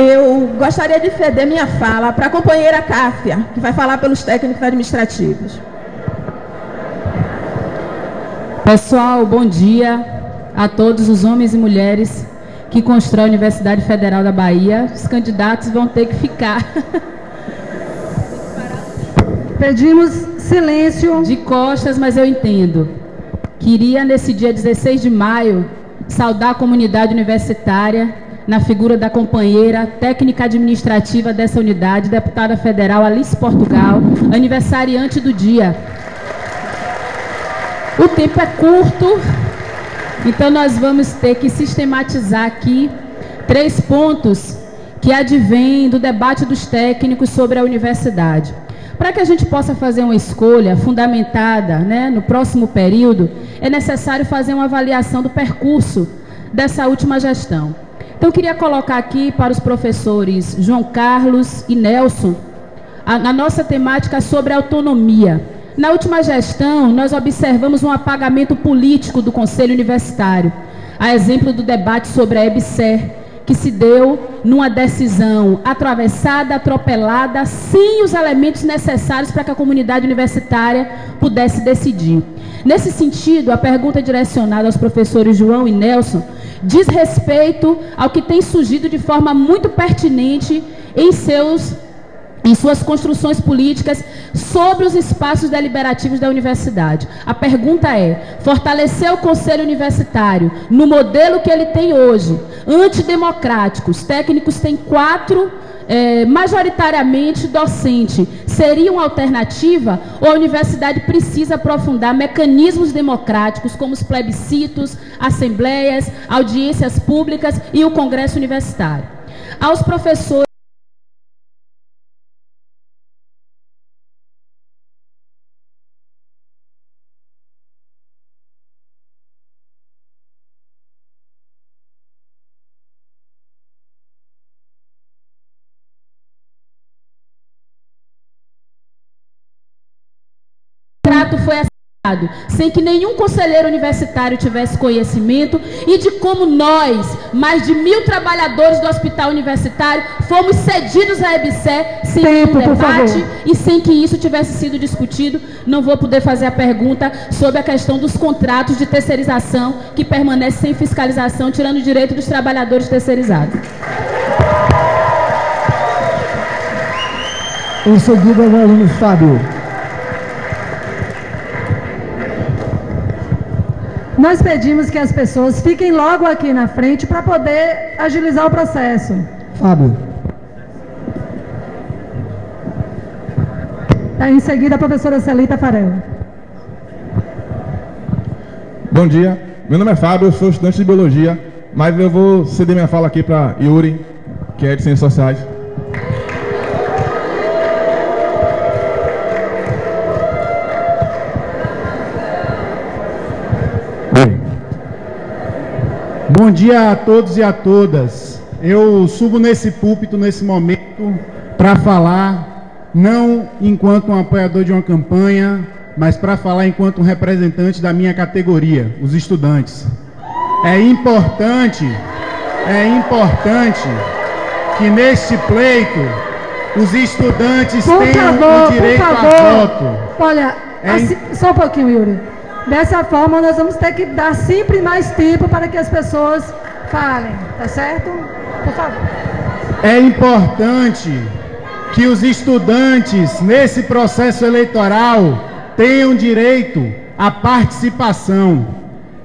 Eu gostaria de ceder minha fala para a companheira Cáfia, que vai falar pelos técnicos administrativos. Pessoal, bom dia a todos os homens e mulheres que constroem a Universidade Federal da Bahia. Os candidatos vão ter que ficar. Pedimos silêncio. De costas, mas eu entendo. Queria, nesse dia 16 de maio, saudar a comunidade universitária, na figura da companheira técnica administrativa dessa unidade, deputada federal Alice Portugal, aniversariante do dia. O tempo é curto, então nós vamos ter que sistematizar aqui 3 pontos que advêm do debate dos técnicos sobre a universidade. Para que a gente possa fazer uma escolha fundamentada, no próximo período, é necessário fazer uma avaliação do percurso dessa última gestão. Então, eu queria colocar aqui para os professores João Carlos e Nelson a nossa temática sobre autonomia. Na última gestão, nós observamos um apagamento político do Conselho Universitário, a exemplo do debate sobre a EBSER, que se deu numa decisão atravessada, atropelada, sem os elementos necessários para que a comunidade universitária pudesse decidir. Nesse sentido, a pergunta direcionada aos professores João e Nelson diz respeito ao que tem surgido de forma muito pertinente em suas construções políticas sobre os espaços deliberativos da universidade. A pergunta é: fortalecer o Conselho Universitário no modelo que ele tem hoje, antidemocrático, os técnicos têm 4, majoritariamente docente, seria uma alternativa, ou a universidade precisa aprofundar mecanismos democráticos como os plebiscitos, assembleias, audiências públicas e o Congresso Universitário? Aos professores foi assinado sem que nenhum conselheiro universitário tivesse conhecimento, e de como nós, mais de 1.000 trabalhadores do hospital universitário, fomos cedidos à EBSER sem um debate e sem que isso tivesse sido discutido. Não vou poder fazer a pergunta sobre a questão dos contratos de terceirização que permanecem sem fiscalização, tirando o direito dos trabalhadores terceirizados. Em seguida, o aluno Fábio. Nós pedimos que as pessoas fiquem logo aqui na frente para poder agilizar o processo. Fábio. Em seguida, a professora Celita Farel. Bom dia, meu nome é Fábio, eu sou estudante de Biologia, mas eu vou ceder minha fala aqui para Yuri, que é de Ciências Sociais. Bom dia a todos e a todas. Eu subo nesse púlpito, nesse momento, para falar, não enquanto um apoiador de uma campanha, mas para falar enquanto um representante da minha categoria, os estudantes. É importante que neste pleito os estudantes tenham o direito a voto. Olha, só um pouquinho, Yuri. Dessa forma, nós vamos ter que dar sempre mais tempo para que as pessoas falem, tá certo? Por favor. É importante que os estudantes, nesse processo eleitoral, tenham direito à participação.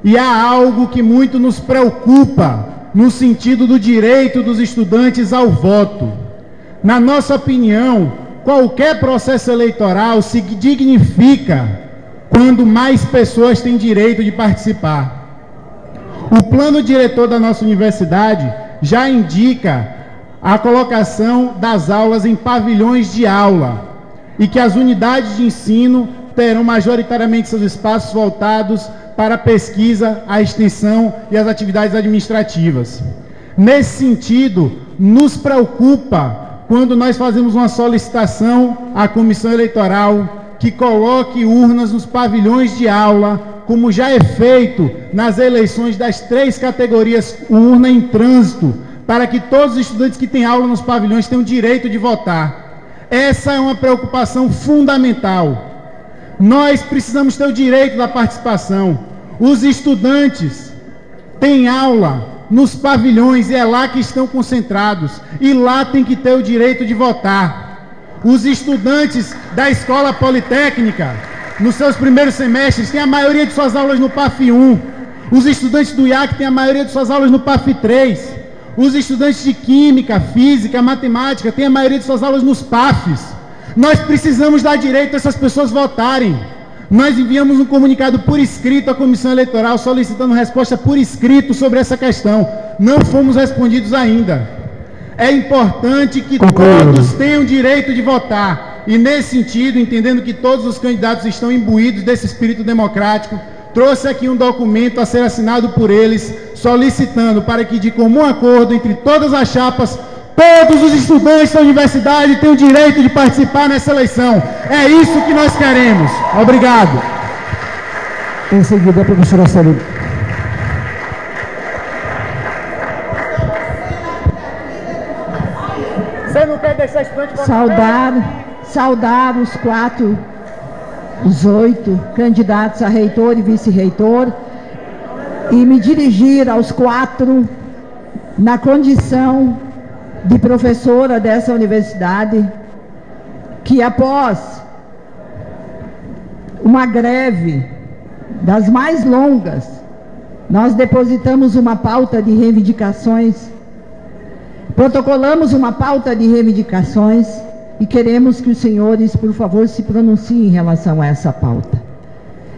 E há algo que muito nos preocupa no sentido do direito dos estudantes ao voto. Na nossa opinião, qualquer processo eleitoral se dignifica quando mais pessoas têm direito de participar. O plano diretor da nossa universidade já indica a colocação das aulas em pavilhões de aula e que as unidades de ensino terão majoritariamente seus espaços voltados para a pesquisa, a extensão e as atividades administrativas. Nesse sentido, nos preocupa quando nós fazemos uma solicitação à comissão eleitoral que coloque urnas nos pavilhões de aula, como já é feito nas eleições das 3 categorias urna em trânsito para que todos os estudantes que têm aula nos pavilhões tenham direito de votar. Essa é uma preocupação fundamental. Nós precisamos ter o direito da participação. Os estudantes têm aula nos pavilhões e é lá que estão concentrados. E lá tem que ter o direito de votar. Os estudantes da escola politécnica, nos seus primeiros semestres, têm a maioria de suas aulas no PAF 1. Os estudantes do IAC têm a maioria de suas aulas no PAF 3. Os estudantes de Química, Física, Matemática têm a maioria de suas aulas nos PAFs. Nós precisamos dar direito a essas pessoas votarem. Nós enviamos um comunicado por escrito à Comissão Eleitoral solicitando resposta por escrito sobre essa questão. Não fomos respondidos ainda. É importante que todos tenham direito de votar. E nesse sentido, entendendo que todos os candidatos estão imbuídos desse espírito democrático, trouxe aqui um documento a ser assinado por eles, solicitando para que, de comum acordo entre todas as chapas, todos os estudantes da universidade tenham o direito de participar nessa eleição. É isso que nós queremos. Obrigado. Em seguida, a professora Célia. Você não quer deixar estudante votar? Saudar os 8 candidatos a reitor e vice-reitor e me dirigir aos 4 na condição de professora dessa universidade, que após uma greve das mais longas, nós depositamos uma pauta de reivindicações, protocolamos uma pauta de reivindicações e queremos que os senhores, por favor, se pronunciem em relação a essa pauta.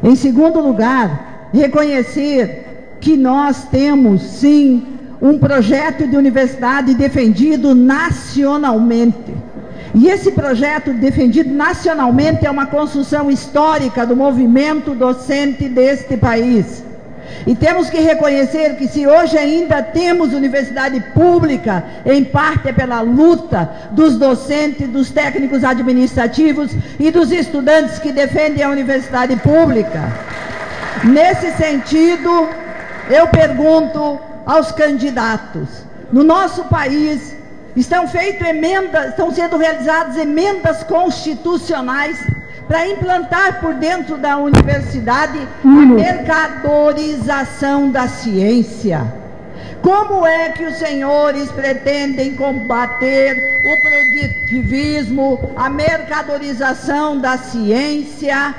Em segundo lugar, reconhecer que nós temos, sim, um projeto de universidade defendido nacionalmente. E esse projeto defendido nacionalmente é uma construção histórica do movimento docente deste país. E temos que reconhecer que se hoje ainda temos universidade pública, em parte é pela luta dos docentes, dos técnicos administrativos e dos estudantes que defendem a universidade pública. Nesse sentido, eu pergunto aos candidatos, no nosso país estão sendo realizadas emendas constitucionais para implantar por dentro da universidade a mercadorização da ciência. Como é que os senhores pretendem combater o produtivismo, a mercadorização da ciência,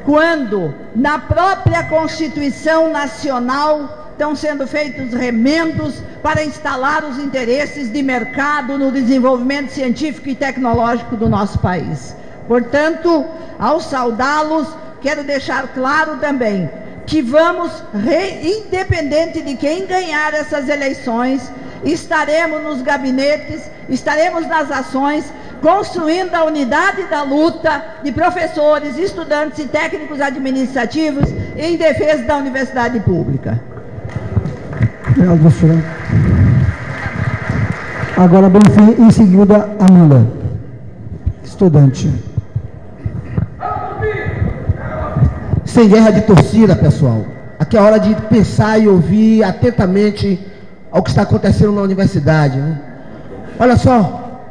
quando na própria Constituição Nacional estão sendo feitos remendos para instalar os interesses de mercado no desenvolvimento científico e tecnológico do nosso país? Portanto, ao saudá-los, quero deixar claro também que vamos, independente de quem ganhar essas eleições, estaremos nos gabinetes, estaremos nas ações, construindo a unidade da luta de professores, estudantes e técnicos administrativos em defesa da universidade pública. Obrigado, professora. Agora, Bonfim, em seguida, Amanda, estudante. Sem guerra de torcida, pessoal. Aqui é a hora de pensar e ouvir atentamente ao que está acontecendo na universidade, né? Olha só.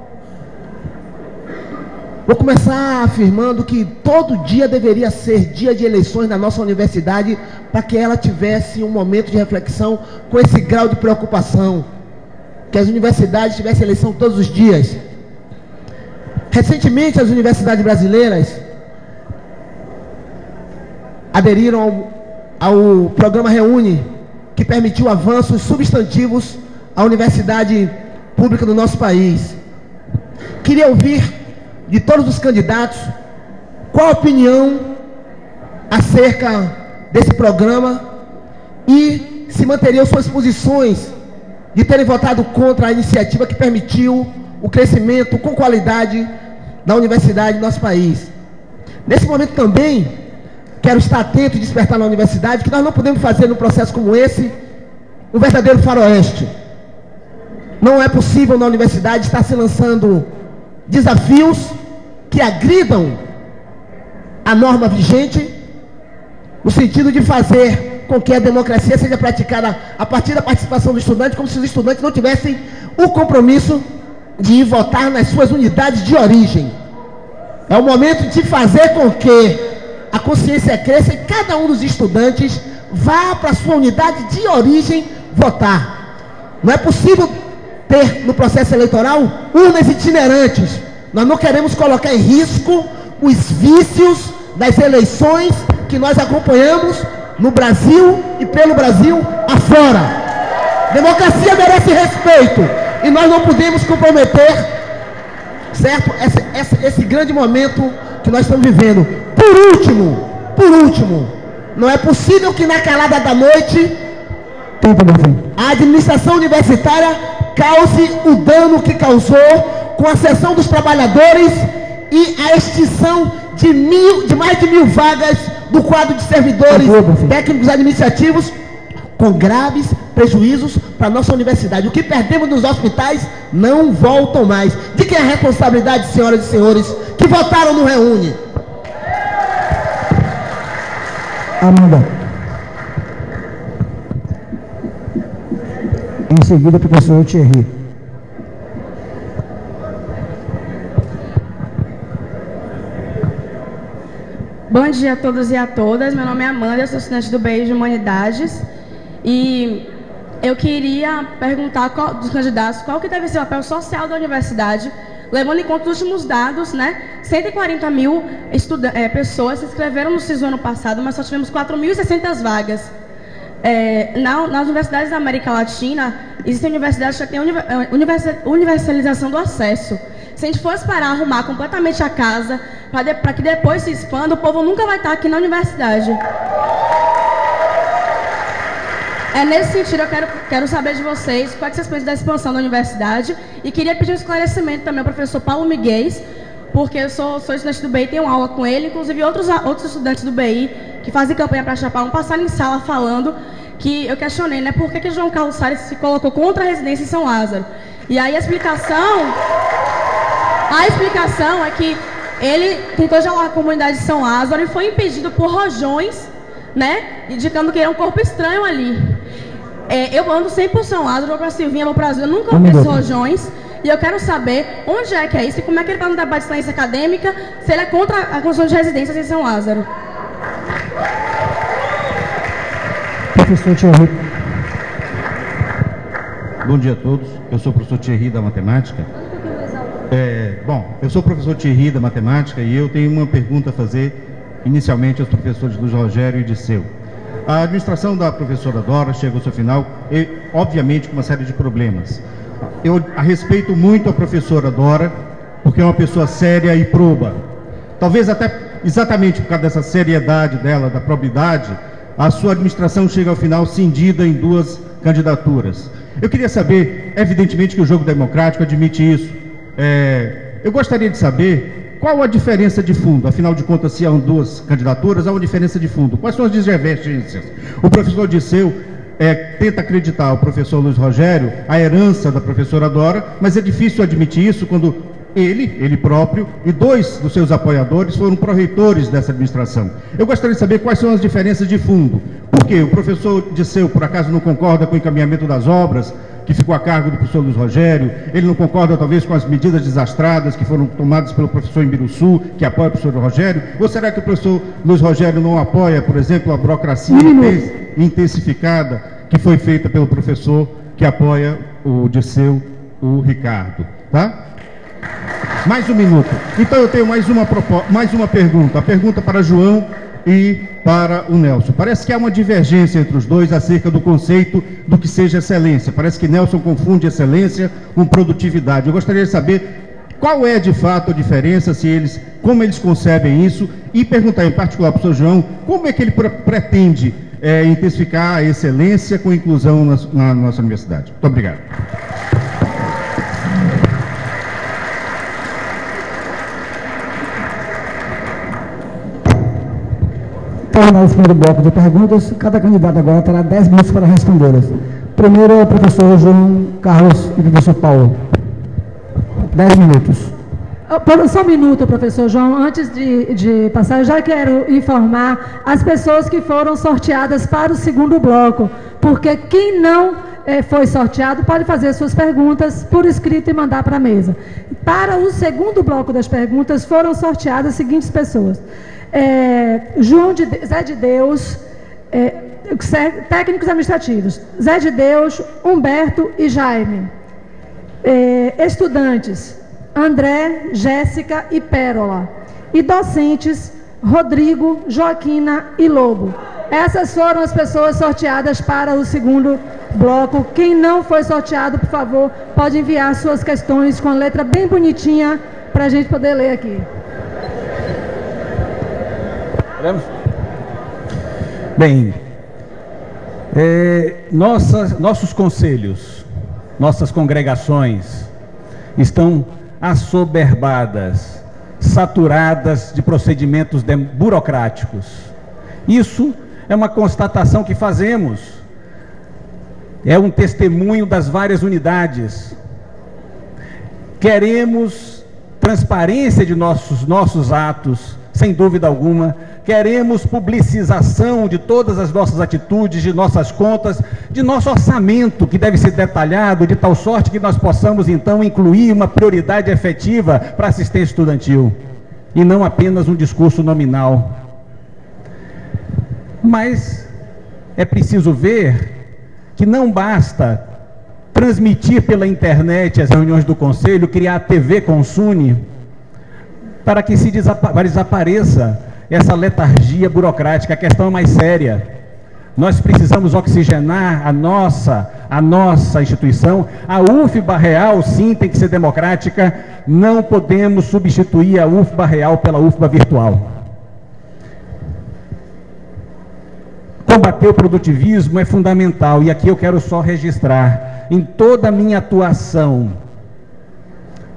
Vou começar afirmando que todo dia deveria ser dia de eleições na nossa universidade para que ela tivesse um momento de reflexão com esse grau de preocupação. Que as universidades tivessem eleição todos os dias. Recentemente, as universidades brasileiras aderiram ao programa Reúne, que permitiu avanços substantivos à universidade pública do nosso país. Queria ouvir de todos os candidatos qual a opinião acerca desse programa e se manteriam suas posições de terem votado contra a iniciativa que permitiu o crescimento com qualidade da universidade do nosso país. Nesse momento também quero estar atento e despertar na universidade que nós não podemos fazer num processo como esse um verdadeiro faroeste. Não é possível na universidade estar se lançando desafios que agridam a norma vigente, no sentido de fazer com que a democracia seja praticada a partir da participação do estudante, como se os estudantes não tivessem o compromisso de ir votar nas suas unidades de origem. É o momento de fazer com que a consciência cresça e cada um dos estudantes vá para a sua unidade de origem votar. Não é possível ter no processo eleitoral urnas itinerantes. Nós não queremos colocar em risco os vícios das eleições que nós acompanhamos no Brasil e pelo Brasil afora. Democracia merece respeito e nós não podemos comprometer, certo, esse grande momento que nós estamos vivendo. Por último, não é possível que na calada da noite a administração universitária cause o dano que causou com a cessão dos trabalhadores e a extinção de mais de 1000 vagas do quadro de servidores técnicos administrativos, com graves prejuízos para a nossa universidade. O que perdemos nos hospitais não voltam mais. De quem é a responsabilidade, senhoras e senhores, que votaram no Reúne? Amanda. Em seguida, o professor Thierry. Bom dia a todos e a todas. Meu nome é Amanda, eu sou estudante do BI de Humanidades. E eu queria perguntar dos candidatos qual que deve ser o papel social da universidade, levando em conta os últimos dados, né? 140 mil pessoas se inscreveram no SISU ano passado, mas só tivemos 4.600 vagas. Nas universidades da América Latina, existem universidades que já têm universalização do acesso. Se a gente for esperar arrumar completamente a casa, para que depois se expanda, o povo nunca vai estar aqui na universidade. Nesse sentido, eu quero saber de vocês quais vocês pensam da expansão da universidade, e queria pedir um esclarecimento também ao professor Paulo Miguel, porque eu sou estudante do BI, tenho aula com ele, inclusive outros estudantes do BI que fazem campanha para Chapão passaram em sala falando que eu questionei, né, por que João Carlos Salles se colocou contra a residência em São Lázaro. E aí a explicação é que ele tentou gelar a comunidade de São Lázaro e foi impedido por rojões, né, indicando que era um corpo estranho ali. Eu ando sempre por São Lázaro, vou para Silvinha, vou para Brasil, eu nunca vi esses rojões, e eu quero saber onde é que é isso e como é que ele vai no debate de excelência acadêmica se ele é contra a construção de residências em São Lázaro. Professor Thierry. Bom dia a todos, eu sou o professor Thierry da Matemática. Eu sou o professor Thierry da Matemática e eu tenho uma pergunta a fazer inicialmente aos professores Luiz Rogério e Disseu. A administração da professora Dora chegou ao seu final, obviamente com uma série de problemas. Eu respeito muito a professora Dora, porque é uma pessoa séria e proba. Talvez até exatamente por causa dessa seriedade dela, da probidade, a sua administração chega ao final cindida em 2 candidaturas. Eu queria saber, evidentemente que o jogo democrático admite isso, eu gostaria de saber qual a diferença de fundo, afinal de contas, se há 2 candidaturas, há uma diferença de fundo. Quais são as divergências? O professor Disseu tenta acreditar, o professor Luiz Rogério, a herança da professora Dora, mas é difícil admitir isso quando ele próprio e 2 dos seus apoiadores foram pró-reitores dessa administração. Eu gostaria de saber quais são as diferenças de fundo. Por quê? O professor Disseu, por acaso, não concorda com o encaminhamento das obras que ficou a cargo do professor Luiz Rogério? Ele não concorda, talvez, com as medidas desastradas que foram tomadas pelo professor Imbiruçu, que apoia o professor Rogério? Ou será que o professor Luiz Rogério não apoia, por exemplo, a burocracia intensificada que foi feita pelo professor que apoia o Disseu, o Ricardo? Tá? Mais um minuto. Então eu tenho mais uma pergunta. A pergunta para João e para o Nelson. Parece que há uma divergência entre os dois acerca do conceito do que seja excelência. Parece que Nelson confunde excelência com produtividade. Eu gostaria de saber qual é de fato a diferença, como eles concebem isso, e perguntar em particular para o professor João como é que ele pretende intensificar a excelência com inclusão na nossa universidade. Muito obrigado. Terminar o primeiro bloco de perguntas, cada candidato agora terá 10 minutos para respondê-las. Primeiro é o professor João Carlos e o professor Paulo. 10 minutos. Só um minuto, professor João. Antes de passar, eu já quero informar as pessoas que foram sorteadas para o segundo bloco, porque quem não foi sorteado pode fazer suas perguntas por escrito e mandar para a mesa. Para o segundo bloco das perguntas foram sorteadas as seguintes pessoas: Zé de Deus, técnicos administrativos, Zé de Deus, Humberto e Jaime. Estudantes, André, Jéssica e Pérola. E docentes, Rodrigo, Joaquina e Lobo. Essas foram as pessoas sorteadas para o segundo bloco. Quem não foi sorteado, por favor, pode enviar suas questões com a letra bem bonitinha para a gente poder ler aqui. Bem, nossos conselhos, nossas congregações estão assoberbadas, saturadas de procedimentos burocráticos. Isso é uma constatação que fazemos, é um testemunho das várias unidades. Queremos transparência de nossos atos, sem dúvida alguma. Queremos publicização de todas as nossas atitudes, de nossas contas, de nosso orçamento, que deve ser detalhado, de tal sorte que nós possamos, então, incluir uma prioridade efetiva para a assistência estudantil, e não apenas um discurso nominal. Mas é preciso ver que não basta transmitir pela internet as reuniões do Conselho, criar a TV Consune, para que se desapareça essa letargia burocrática. A questão é mais séria. Nós precisamos oxigenar a nossa instituição. A UFBA real, sim, tem que ser democrática. Não podemos substituir a UFBA real pela UFBA virtual. Combater o produtivismo é fundamental, e aqui eu quero só registrar, em toda a minha atuação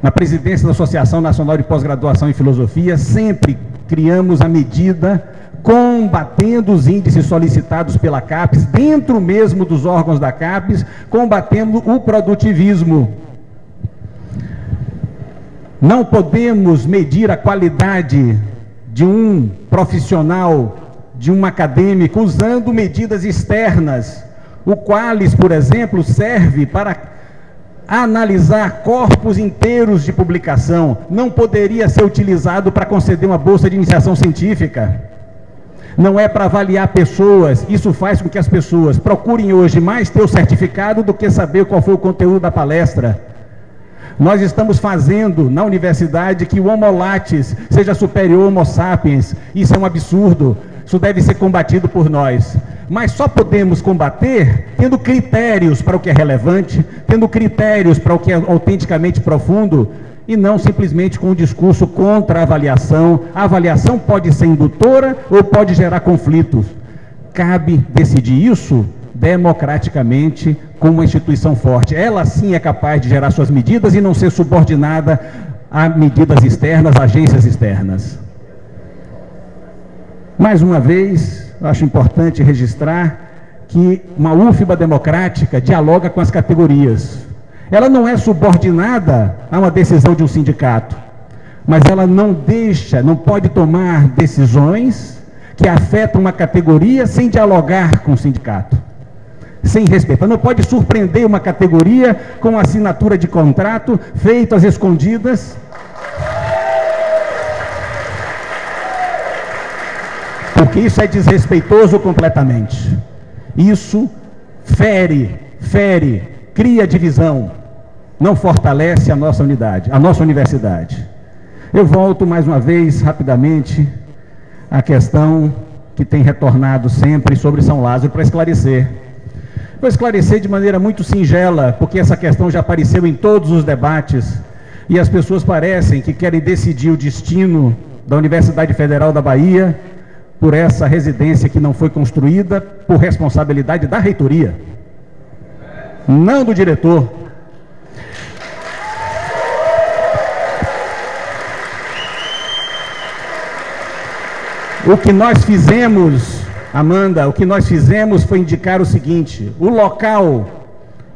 na presidência da Associação Nacional de Pós-Graduação em Filosofia, sempre criamos a medida combatendo os índices solicitados pela CAPES, dentro mesmo dos órgãos da CAPES, combatendo o produtivismo. Não podemos medir a qualidade de um profissional, de um acadêmico, usando medidas externas. O Qualis, por exemplo, serve para analisar corpos inteiros de publicação. Não poderia ser utilizado para conceder uma bolsa de iniciação científica. Não é para avaliar pessoas. Isso faz com que as pessoas procurem hoje mais ter o certificado do que saber qual foi o conteúdo da palestra. Nós estamos fazendo na universidade que o Homo latis seja superior ao Homo sapiens. Isso é um absurdo. Isso deve ser combatido por nós. Mas só podemos combater tendo critérios para o que é relevante, tendo critérios para o que é autenticamente profundo, e não simplesmente com um discurso contra a avaliação. A avaliação pode ser indutora ou pode gerar conflitos. Cabe decidir isso democraticamente com uma instituição forte. Ela sim é capaz de gerar suas medidas e não ser subordinada a medidas externas, a agências externas. Mais uma vez, eu acho importante registrar que uma UFBA democrática dialoga com as categorias. Ela não é subordinada a uma decisão de um sindicato, mas ela não pode tomar decisões que afetam uma categoria sem dialogar com o sindicato, sem respeitar. Não pode surpreender uma categoria com assinatura de contrato feito às escondidas, porque isso é desrespeitoso completamente. Isso fere, cria divisão, não fortalece a nossa unidade, a nossa universidade. Eu volto mais uma vez, rapidamente, à questão que tem retornado sempre sobre São Lázaro, para esclarecer. Vou esclarecer de maneira muito singela, porque essa questão já apareceu em todos os debates, e as pessoas parecem que querem decidir o destino da Universidade Federal da Bahia por essa residência que não foi construída por responsabilidade da reitoria, não do diretor. O que nós fizemos, Amanda, o que nós fizemos foi indicar o seguinte: o local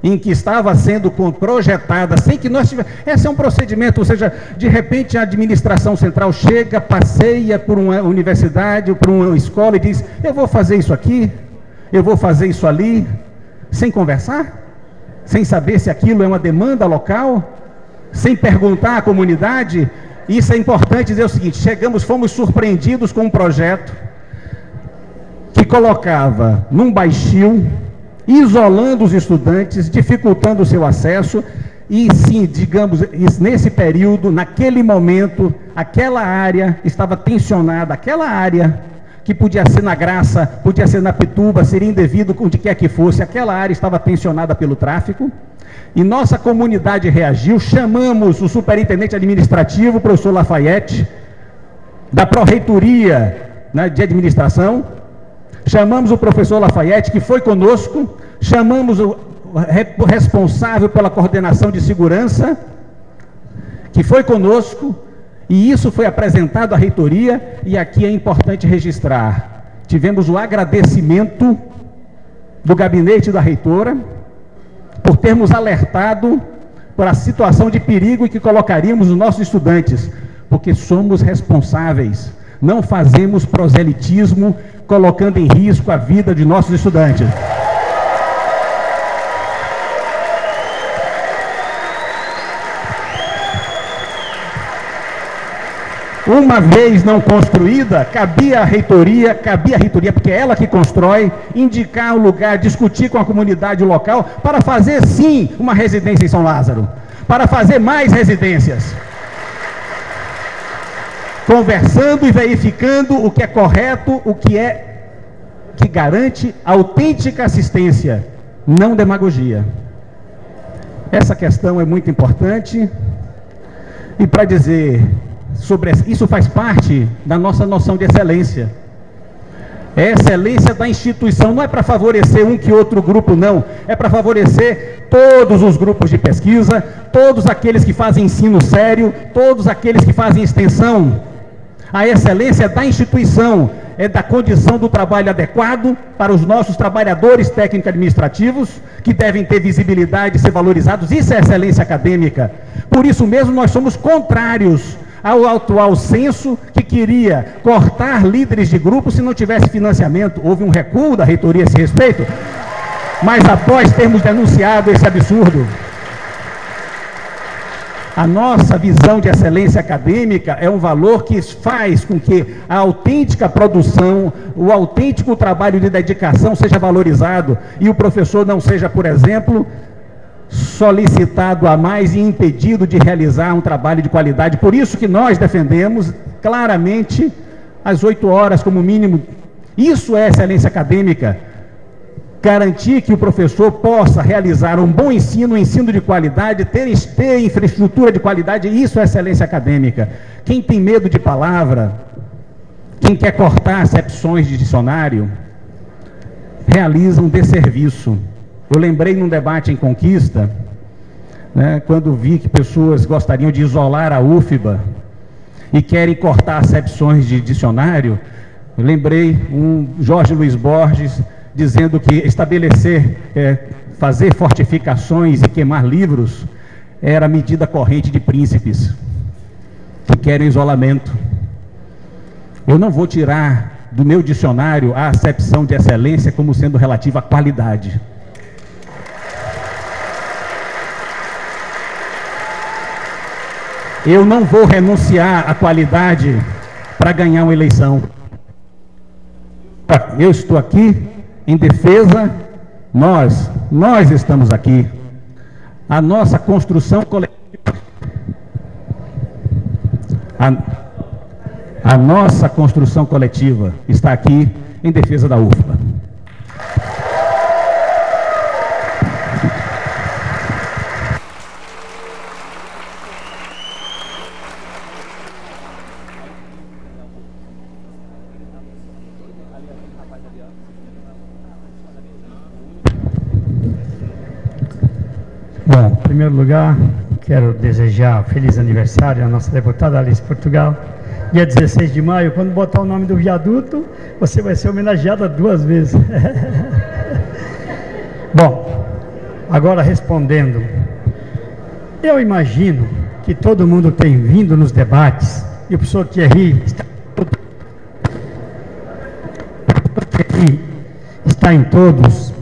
em que estava sendo projetada, sem que nós tivéssemos... Esse é um procedimento, ou seja, de repente a administração central chega, passeia por uma universidade, por uma escola e diz, eu vou fazer isso aqui, eu vou fazer isso ali, sem conversar, sem saber se aquilo é uma demanda local, sem perguntar à comunidade. Isso é importante dizer o seguinte, fomos surpreendidos com um projeto que colocava num baixio, isolando os estudantes, dificultando o seu acesso, e sim, digamos, nesse período, naquele momento, aquela área estava tensionada, aquela área que podia ser na Graça, podia ser na Pituba, seria indevido onde quer que fosse, aquela área estava tensionada pelo tráfico, e nossa comunidade reagiu, chamamos o superintendente administrativo, o professor Lafayette, da Pró-Reitoria, né, de Administração, chamamos o professor Lafayette, que foi conosco, chamamos o responsável pela coordenação de segurança, que foi conosco, e isso foi apresentado à reitoria, e aqui é importante registrar. Tivemos o agradecimento do gabinete da reitora, por termos alertado para a situação de perigo em que colocaríamos os nossos estudantes, porque somos responsáveis, não fazemos proselitismo, colocando em risco a vida de nossos estudantes. Uma vez não construída, cabia à reitoria, porque é ela que constrói, indicar o lugar, discutir com a comunidade local, para fazer sim uma residência em São Lázaro, para fazer mais residências. Conversando e verificando o que é correto, que garante autêntica assistência, não demagogia. Essa questão é muito importante, e para dizer sobre isso faz parte da nossa noção de excelência. É excelência da instituição, não é para favorecer um que outro grupo, não. É para favorecer todos os grupos de pesquisa, todos aqueles que fazem ensino sério, todos aqueles que fazem extensão. A excelência da instituição é da condição do trabalho adequado para os nossos trabalhadores técnico-administrativos, que devem ter visibilidade e ser valorizados. Isso é excelência acadêmica. Por isso mesmo nós somos contrários ao atual censo, que queria cortar líderes de grupo se não tivesse financiamento. Houve um recuo da reitoria a esse respeito, mas após termos denunciado esse absurdo, a nossa visão de excelência acadêmica é um valor que faz com que a autêntica produção, o autêntico trabalho de dedicação seja valorizado, e o professor não seja, por exemplo, solicitado a mais e impedido de realizar um trabalho de qualidade. Por isso que nós defendemos claramente as 8 horas como mínimo. Isso é excelência acadêmica. Garantir que o professor possa realizar um bom ensino, um ensino de qualidade, ter infraestrutura de qualidade, isso é excelência acadêmica. Quem tem medo de palavra, quem quer cortar acepções de dicionário, realiza um desserviço. Eu lembrei num debate em Conquista, né, quando vi que pessoas gostariam de isolar a UFBA e querem cortar acepções de dicionário, eu lembrei Jorge Luiz Borges dizendo que estabelecer, fazer fortificações e queimar livros era medida corrente de príncipes que querem isolamento. Eu não vou tirar do meu dicionário a acepção de excelência como sendo relativa à qualidade. Eu não vou renunciar à qualidade para ganhar uma eleição. Eu estou aqui em defesa, nós estamos aqui. A nossa construção coletiva, a nossa construção coletiva está aqui em defesa da UFBA. Bom, em primeiro lugar, quero desejar feliz aniversário à nossa deputada Alice Portugal. Dia 16 de maio, quando botar o nome do viaduto, você vai ser homenageada 2 vezes. Bom, Agora, respondendo, eu imagino que todo mundo tem vindo nos debates, e o professor Thierry está em todos.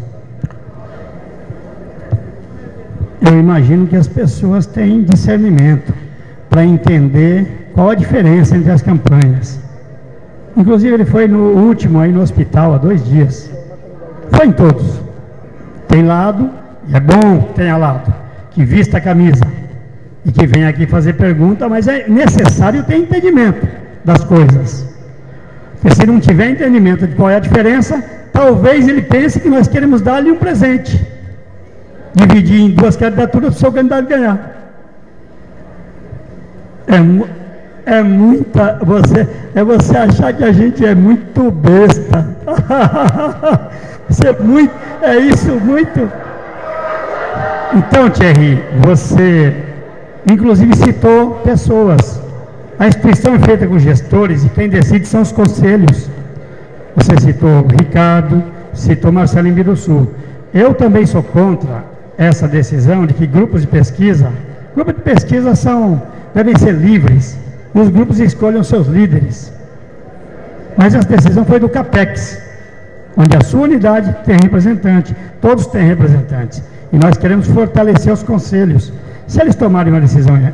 Eu imagino que as pessoas têm discernimento para entender qual a diferença entre as campanhas. Inclusive, ele foi no último aí no hospital há 2 dias. Foi em todos. Tem lado, e é bom que tenha lado, que vista a camisa e que venha aqui fazer pergunta, mas é necessário ter entendimento das coisas. Porque se não tiver entendimento de qual é a diferença, talvez ele pense que nós queremos dar-lhe um presente. Dividir em 2 candidaturas para o seu candidato ganhar. É muita. Você achar que a gente é muito besta. É isso muito. Então, Thierry, você inclusive citou pessoas. A instituição é feita com gestores e quem decide são os conselhos. Você citou o Ricardo, citou Marcelo Imbiruçu. Eu também sou contra essa decisão de que grupos de pesquisa devem ser livres, os grupos escolham seus líderes. Mas essa decisão foi do CAPEX, onde a sua unidade tem representante, todos têm representantes. E nós queremos fortalecer os conselhos. Se eles tomarem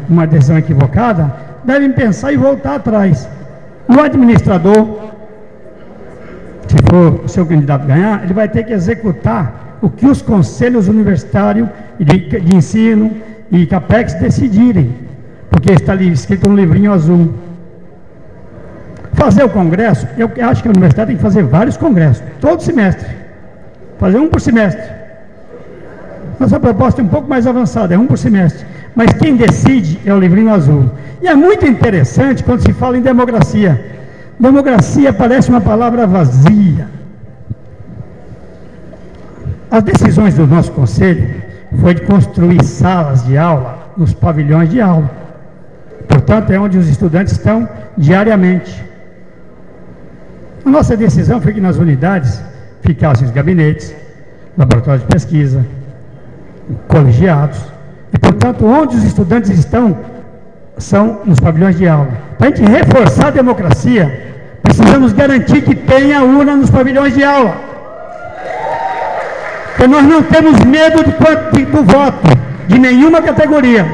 uma decisão equivocada, devem pensar e voltar atrás. O administrador, se for o seu candidato ganhar, ele vai ter que executar o que os conselhos universitários de ensino e CAPEX decidirem, porque está ali escrito no livrinho azul. Fazer o congresso, eu acho que a universidade tem que fazer vários congressos, todo semestre, fazer um por semestre. Nossa proposta é um pouco mais avançada, é um por semestre, mas quem decide é o livrinho azul. E é muito interessante quando se fala em democracia. Democracia parece uma palavra vazia. As decisões do nosso conselho foi de construir salas de aula nos pavilhões de aula. Portanto, é onde os estudantes estão diariamente. A nossa decisão foi que nas unidades ficassem os gabinetes, laboratórios de pesquisa, colegiados. E, portanto, onde os estudantes estão são nos pavilhões de aula. Para a gente reforçar a democracia, precisamos garantir que tenha urna nos pavilhões de aula. Porque nós não temos medo do voto, de nenhuma categoria.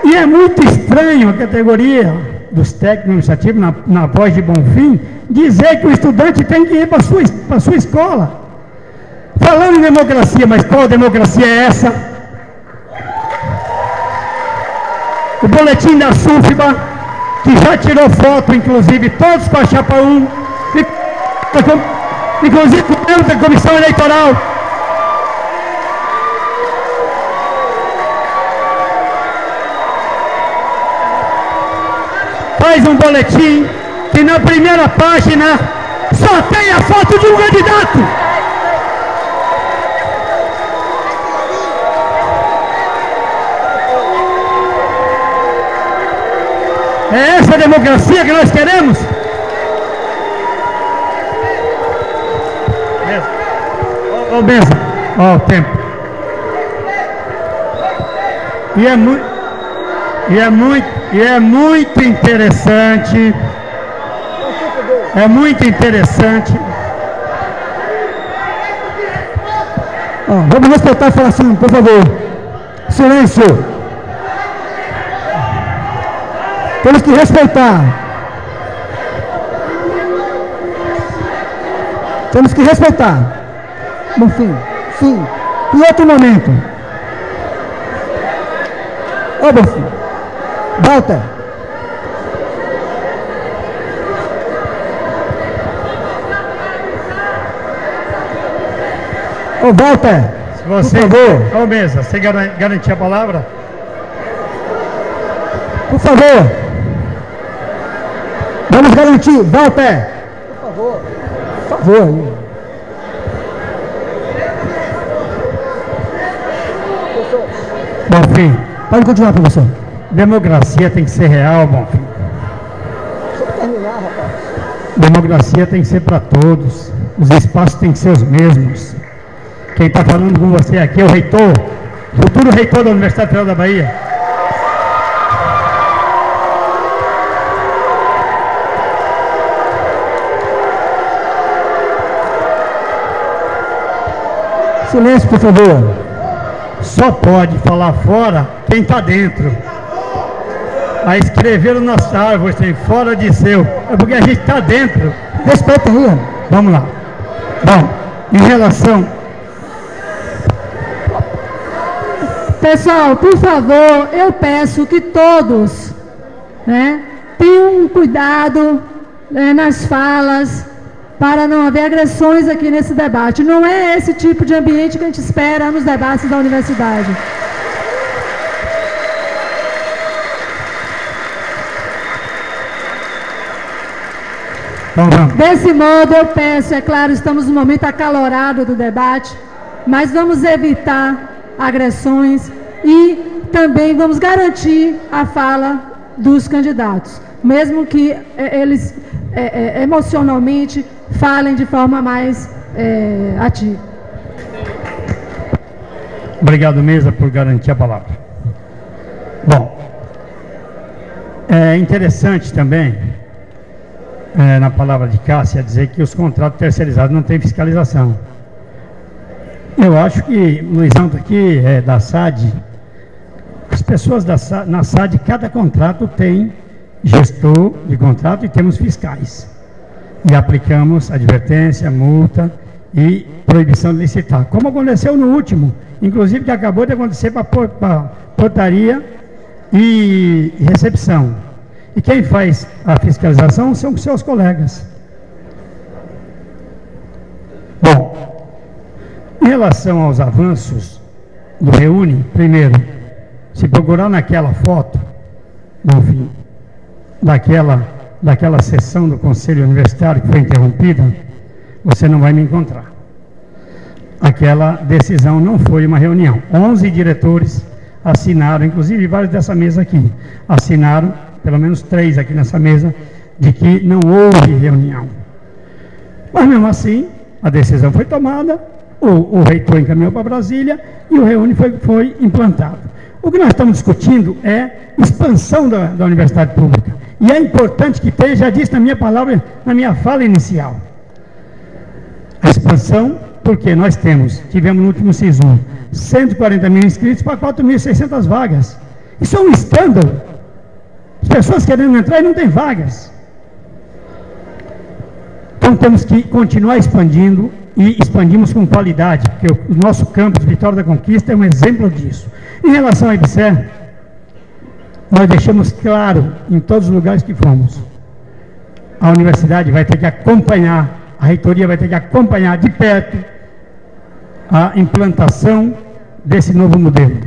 E é muito estranho a categoria dos técnicos administrativos, na voz de Bonfim, dizer que o estudante tem que ir para a sua escola. Falando em democracia, mas qual democracia é essa? O boletim da SUFBA, que já tirou foto, inclusive, todos com a chapa 1, inclusive com o membro da comissão eleitoral. Faz um boletim que na primeira página só tem a foto de um candidato. É essa a democracia que nós queremos? Ô, Benção, ó o tempo. E é muito interessante. É muito interessante. Vamos respeitar a falação, por favor. Silêncio. Temos que respeitar. Temos que respeitar. No fim, sim. Em outro momento. Ô, Bonfim. Walter. Ô, Walter. Se você, por favor. Ô, Mesa, você garantir a palavra? Por favor. Vamos garantir. Walter. Por favor. Por favor. Bonfim. Pode continuar, professor. Democracia tem que ser real, Bonfim. Deixa eu terminar, rapaz. Democracia tem que ser para todos. Os espaços têm que ser os mesmos. Quem está falando com você aqui é o reitor, futuro reitor da Universidade Federal da Bahia. Silêncio, por favor. Só pode falar fora quem está dentro. A escrever nas árvores tem fora de seu. É porque a gente está dentro. Respeita aí. Vamos lá. Bom, em relação... Pessoal, por favor, eu peço que todos, né, tenham cuidado, né, nas falas, para não haver agressões aqui nesse debate. Não é esse tipo de ambiente que a gente espera nos debates da universidade. Desse modo, eu peço, é claro, estamos num momento acalorado do debate, mas vamos evitar agressões e também vamos garantir a fala dos candidatos, mesmo que eles emocionalmente falem de forma mais ativa. Obrigado, mesa, por garantir a palavra. Bom, é interessante também, na palavra de Cássia, dizer que os contratos terceirizados não têm fiscalização. Eu acho que, Luizão está aqui, da SAD, as pessoas na SAD, cada contrato tem gestor de contrato e temos fiscais. E aplicamos advertência, multa e proibição de licitar. Como aconteceu no último, inclusive que acabou de acontecer para portaria e recepção. E quem faz a fiscalização são os seus colegas. Bom, em relação aos avanços do Reúne, primeiro, se procurar naquela foto, no fim, daquela sessão do Conselho Universitário que foi interrompida, você não vai me encontrar. Aquela decisão não foi uma reunião. 11 diretores assinaram, inclusive vários dessa mesa aqui, assinaram, pelo menos 3 aqui nessa mesa, de que não houve reunião. Mas mesmo assim, a decisão foi tomada, o reitor encaminhou para Brasília e o Reúne foi implantado. O que nós estamos discutindo é expansão da universidade pública. E é importante que tenha, já disse na minha palavra, na minha fala inicial, a expansão, porque nós tivemos no último SISU 140 mil inscritos para 4.600 vagas. Isso é um escândalo. As pessoas querendo entrar e não tem vagas. Então temos que continuar expandindo e expandimos com qualidade, porque o nosso campus Vitória da Conquista é um exemplo disso. Em relação à IBSER, nós deixamos claro em todos os lugares que fomos. A universidade vai ter que acompanhar, a reitoria vai ter que acompanhar de perto a implantação desse novo modelo.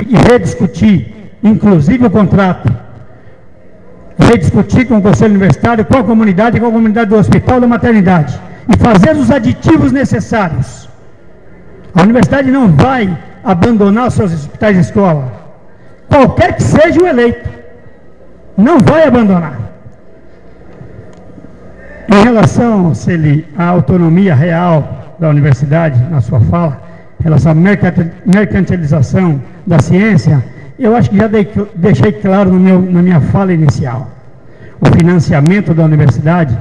E rediscutir, inclusive o contrato, rediscutir com o Conselho Universitário, com a comunidade do hospital, da maternidade, e fazer os aditivos necessários. A universidade não vai abandonar os seus hospitais de escola, qualquer que seja o eleito, não vai abandonar. Em relação, Celi, à autonomia real da universidade, na sua fala, em relação à mercantilização da ciência, eu acho que já deixei claro na minha fala inicial. O financiamento da universidade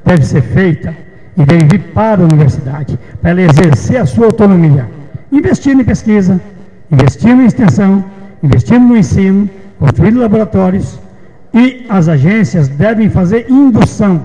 deve ser feito e deve vir para a universidade, para ela exercer a sua autonomia, investindo em pesquisa, investindo em extensão, investindo no ensino, construindo laboratórios, e as agências devem fazer indução,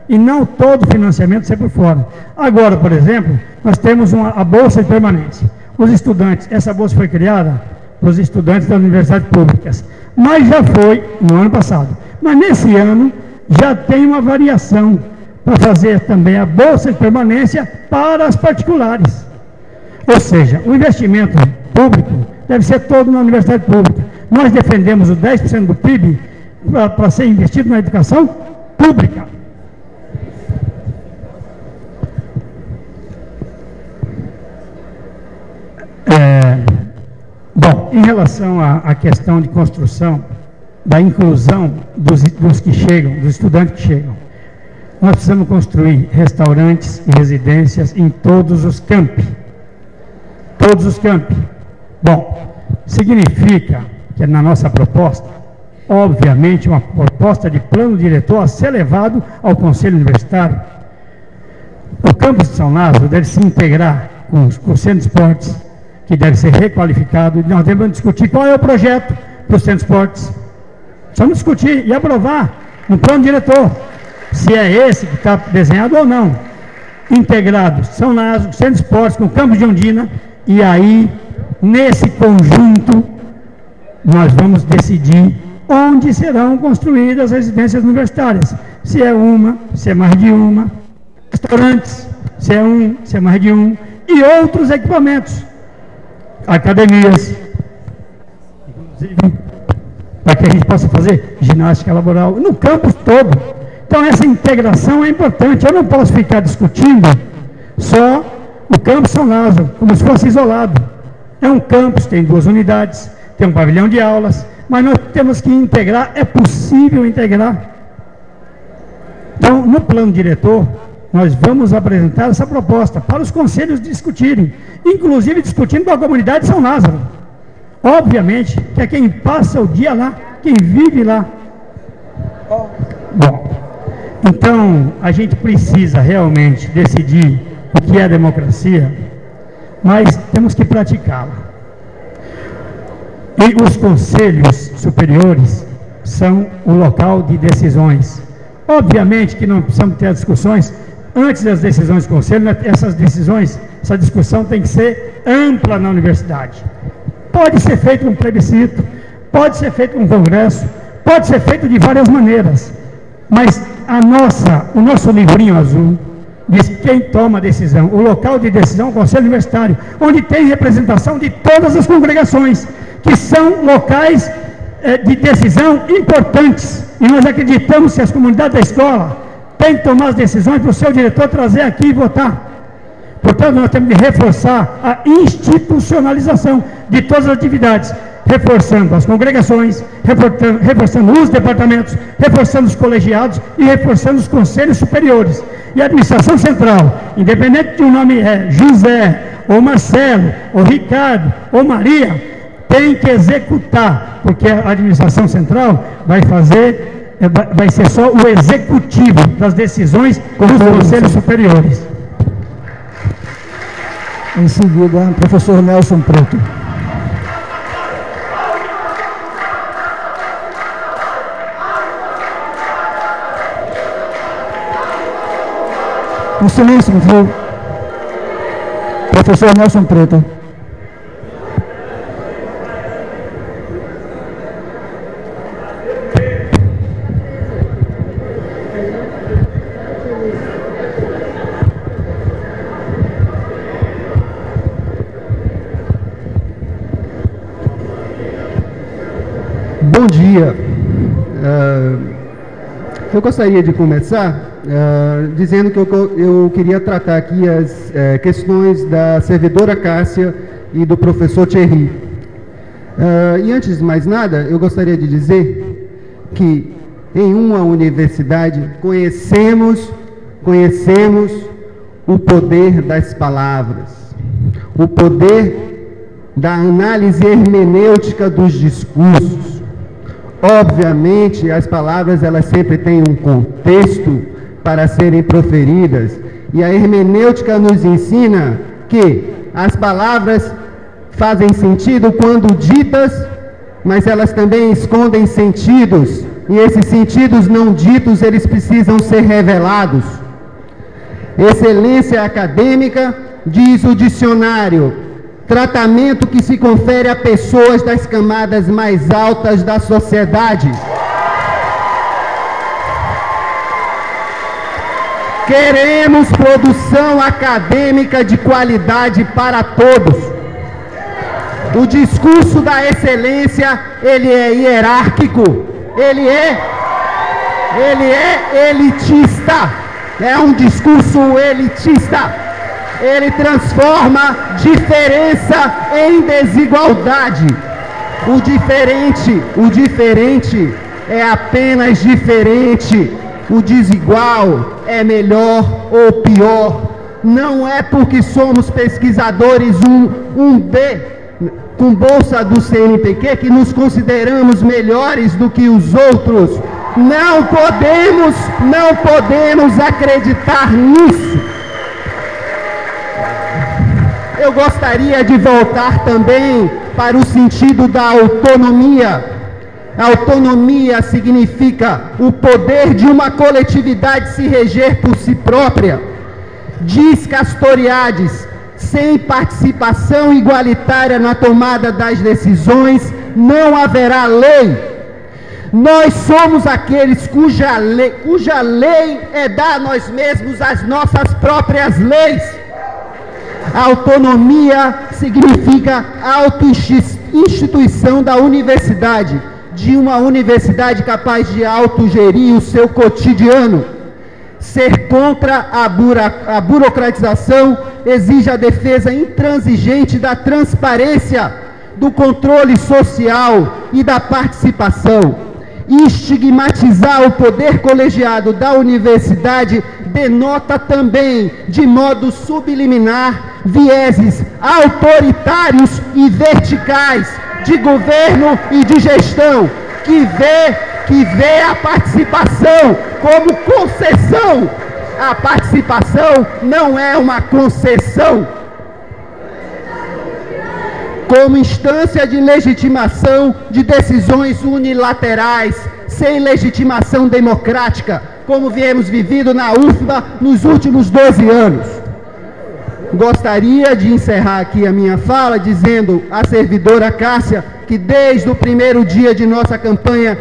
e não todo o financiamento ser por fora. Agora, por exemplo, nós temos a Bolsa de Permanência. Os estudantes, essa bolsa foi criada para os estudantes das universidades públicas, mas já foi no ano passado. Mas nesse ano já tem uma variação para fazer também a Bolsa de Permanência para as particulares. Ou seja, o investimento público deve ser todo na universidade pública. Nós defendemos os 10% do PIB para ser investido na educação pública. Bom, em relação à questão de construção, da inclusão dos que chegam, dos estudantes que chegam, nós precisamos construir restaurantes e residências em todos os campi. Todos os campi. Bom, significa que na nossa proposta, obviamente, uma proposta de plano diretor a ser levado ao Conselho Universitário. O campus de São Lázaro deve se integrar com o Centro de Esportes, que deve ser requalificado, e nós devemos discutir qual é o projeto para o Centro de Esportes. Vamos discutir e aprovar no plano diretor, se é esse que está desenhado ou não. Integrado São Lázaro, Centro de Esportes, com o campus de Ondina, e aí, nesse conjunto, nós vamos decidir onde serão construídas as residências universitárias. Se é uma, se é mais de uma, restaurantes, se é um, se é mais de um, e outros equipamentos, academias, inclusive, para que a gente possa fazer ginástica laboral no campus todo. Então essa integração é importante. Eu não posso ficar discutindo só o campus São Lázaro, como se fosse isolado. É um campus, tem 2 unidades, tem um pavilhão de aulas, mas nós temos que integrar, é possível integrar. Então, no plano diretor, nós vamos apresentar essa proposta para os conselhos discutirem, inclusive discutindo com a comunidade de São Lázaro. Obviamente, que é quem passa o dia lá, quem vive lá. Bom, então, a gente precisa realmente decidir o que é democracia, mas temos que praticá-la. E os conselhos superiores são o local de decisões. Obviamente que não precisamos ter as discussões antes das decisões do conselho, essas decisões, essa discussão tem que ser ampla na universidade. Pode ser feito um plebiscito, pode ser feito um congresso, pode ser feito de várias maneiras, mas o nosso livrinho azul diz quem toma a decisão, o local de decisão é o Conselho Universitário, onde tem representação de todas as congregações, que são locais de decisão importantes, e nós acreditamos que as comunidades da escola têm que tomar as decisões para o seu diretor trazer aqui e votar. Portanto, nós temos que reforçar a institucionalização de todas as atividades, reforçando as congregações, reforçando os departamentos, reforçando os colegiados e reforçando os conselhos superiores. E a administração central, independente de um nome José, ou Marcelo, ou Ricardo, ou Maria, tem que executar, porque a administração central vai ser só o executivo das decisões dos conselhos superiores. Em seguida, professor Nelson Preto. Um silêncio, por favor. Professor Nelson Preto. Bom dia. Eu gostaria de começar dizendo que eu queria tratar aqui as questões da servidora Cássia e do professor Thierry. E antes de mais nada, eu gostaria de dizer que em uma universidade conhecemos o poder das palavras, o poder da análise hermenêutica dos discursos. Obviamente, as palavras elas sempre têm um contexto para serem proferidas, e a hermenêutica nos ensina que as palavras fazem sentido quando ditas, mas elas também escondem sentidos, e esses sentidos não ditos, eles precisam ser revelados. Excelência acadêmica, diz o dicionário, tratamento que se confere a pessoas das camadas mais altas da sociedade. Queremos produção acadêmica de qualidade para todos. O discurso da excelência, ele é hierárquico, ele é elitista, é um discurso elitista. Ele transforma diferença em desigualdade. O diferente é apenas diferente, o desigual é melhor ou pior. Não é porque somos pesquisadores 1B com bolsa do CNPq que nos consideramos melhores do que os outros. Não podemos acreditar nisso. Eu gostaria de voltar também para o sentido da autonomia. A autonomia significa o poder de uma coletividade se reger por si própria. Diz Castoriadis: sem participação igualitária na tomada das decisões, não haverá lei. Nós somos aqueles cuja lei é dar a nós mesmos as nossas próprias leis. A autonomia significa a auto-instituição da universidade, de uma universidade capaz de autogerir o seu cotidiano. Ser contra a burocratização exige a defesa intransigente da transparência, do controle social e da participação. Estigmatizar o poder colegiado da universidade denota também, de modo subliminar, vieses autoritários e verticais de governo e de gestão, que vê a participação como concessão. A participação não é uma concessão. Como instância de legitimação de decisões unilaterais, sem legitimação democrática, como viemos vivendo na UFBA nos últimos 12 anos. Gostaria de encerrar aqui a minha fala dizendo à servidora Cássia que desde o primeiro dia de nossa campanha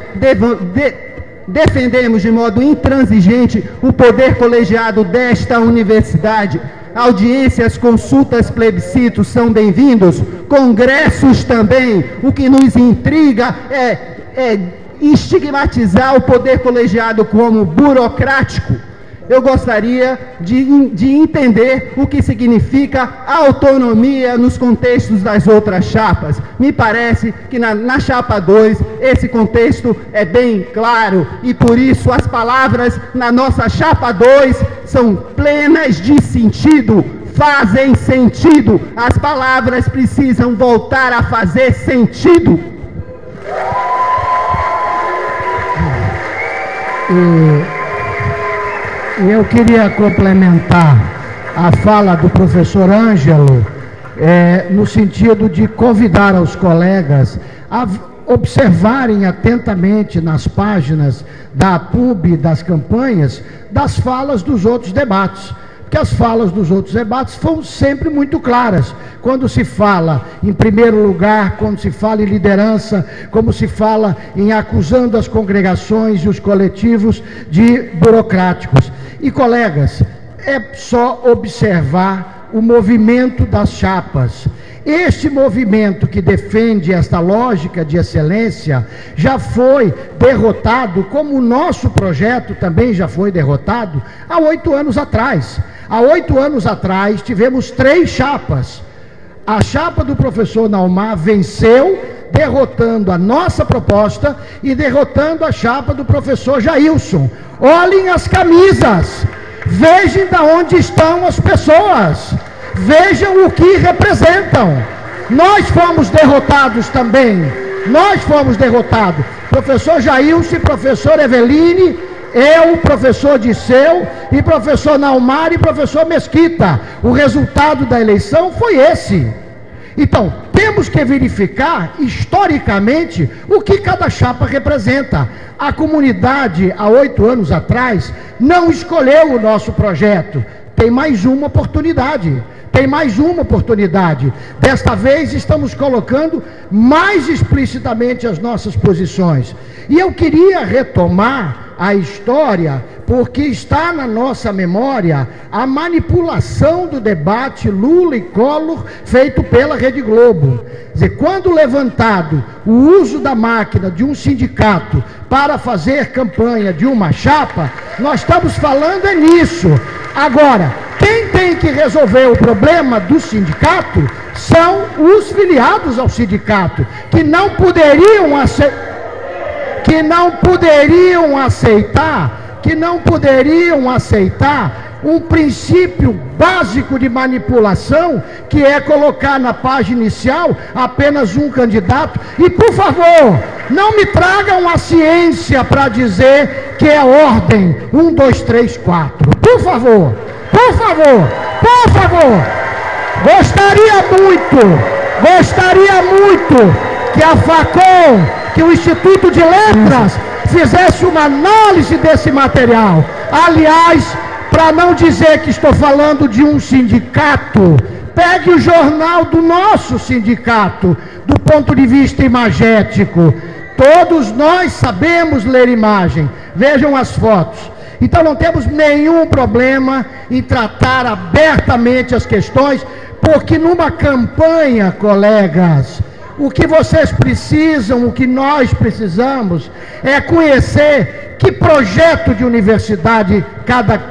defendemos de modo intransigente o poder colegiado desta universidade. Audiências, consultas, plebiscitos são bem-vindos, congressos também. O que nos intriga é estigmatizar o poder colegiado como burocrático. Eu gostaria de entender o que significa autonomia nos contextos das outras chapas. Me parece que na chapa 2 esse contexto é bem claro e por isso as palavras na nossa chapa 2 são plenas de sentido, fazem sentido. As palavras precisam voltar a fazer sentido. Eu queria complementar a fala do professor Ângelo, no sentido de convidar os colegas a observarem atentamente nas páginas da PUB, das campanhas, das falas dos outros debates. Porque as falas dos outros debates foram sempre muito claras. Quando se fala em primeiro lugar, quando se fala em liderança, como se fala em acusando as congregações e os coletivos de burocráticos. E, colegas, é só observar o movimento das chapas. Este movimento que defende esta lógica de excelência já foi derrotado, como o nosso projeto também já foi derrotado, há 8 anos atrás. Há 8 anos atrás tivemos 3 chapas. A chapa do professor Naumar venceu, derrotando a nossa proposta e derrotando a chapa do professor Jailson. Olhem as camisas, vejam de onde estão as pessoas. Vejam o que representam. Nós fomos derrotados também. Nós fomos derrotados. Professor Jailson e professor Eveline, eu, professor Disseu, e professor Naumar e professor Mesquita. O resultado da eleição foi esse. Então, temos que verificar historicamente o que cada chapa representa. A comunidade, há 8 anos atrás, não escolheu o nosso projeto. Tem mais uma oportunidade. Tem mais uma oportunidade. Desta vez estamos colocando mais explicitamente as nossas posições. E eu queria retomar a história, porque está na nossa memória a manipulação do debate Lula e Collor feito pela Rede Globo. Quer dizer, quando levantado o uso da máquina de um sindicato para fazer campanha de uma chapa, nós estamos falando é nisso. Agora, quem tem que resolver o problema do sindicato são os filiados ao sindicato, que não poderiam aceitar que não poderiam aceitar um princípio básico de manipulação, que é colocar na página inicial apenas um candidato. E, por favor, não me tragam a ciência para dizer que é ordem 1, 2, 3, 4. Por favor, por favor, por favor. Gostaria muito que a Facom, que o Instituto de Letras, fizesse uma análise desse material. Aliás, para não dizer que estou falando de um sindicato, pegue o jornal do nosso sindicato, do ponto de vista imagético. Todos nós sabemos ler imagem. Vejam as fotos. Então não temos nenhum problema em tratar abertamente as questões, porque numa campanha, colegas, o que vocês precisam, o que nós precisamos, é conhecer que projeto de universidade